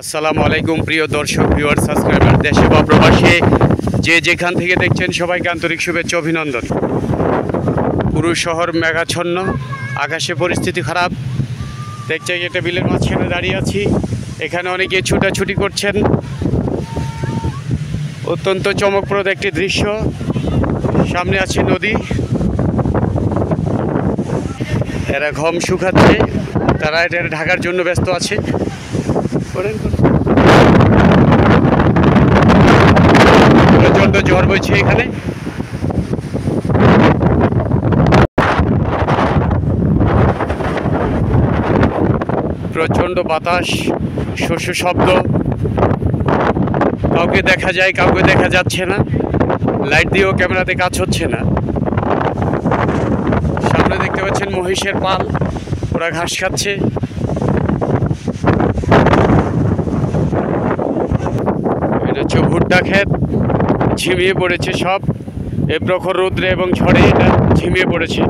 আসসালামু আলাইকুম প্রিয় দর্শক ভিউয়ার সাবস্ক্রাইবার দেশে বা প্রবাসে যে যেখান থেকে দেখছেন সবাইকে আন্তরিক শুভেচ্ছা অভিনন্দন। পুরো শহর মেঘাচ্ছন্ন, আকাশে পরিস্থিতি খারাপ। দেখছেন একটা বিলের মাঝখানে দাঁড়িয়ে আছি, এখানে অনেকে ছুটাছুটি করছেন। অত্যন্ত চমকপ্রদ একটি দৃশ্য, সামনে আছে নদী, এরা গম শুকাচ্ছে, তারা এটা ঢাকার জন্য ব্যস্ত আছে। প্রচণ্ড ঝড় বইছে এখানে। প্রচণ্ড বাতাস, শস্য শব্দ, কাউকে দেখা যায় কাউকে দেখা যাচ্ছে না, লাইট দিয়েও ক্যামেরাতে কাজ হচ্ছে না। সামনে দেখতে পাচ্ছেন মহিষের পাল, ওরা ঘাস খাচ্ছে। এটা হচ্ছে ভুট্টা ক্ষেত, ঝিমিয়ে পড়েছে সব, এ প্রখর রৌদ্রে এবং ঝড়ে এটা ঝিমিয়ে পড়েছে।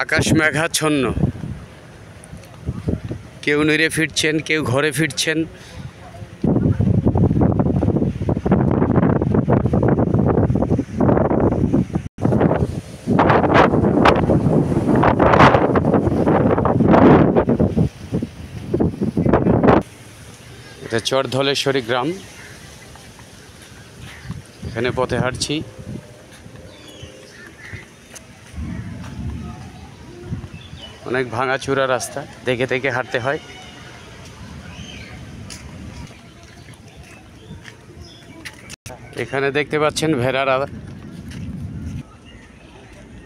আকাশ মেঘাচ্ছন্ন, কেউ নিরে ফিরছেন, কেউ ঘরে ফিরছেন। এটা চরধলেশ্বরী গ্রাম, এখানে পথে হাঁটছি। অনেক ভাঙাচুরা রাস্তা, দেখে দেখে হাঁটতে হয়। এখানে দেখতে পাচ্ছেন ভেড়ারা।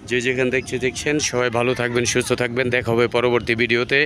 যে যেখানে দেখছেন সবাই ভালো থাকবেন, সুস্থ থাকবেন। দেখা হবে পরবর্তী ভিডিওতে।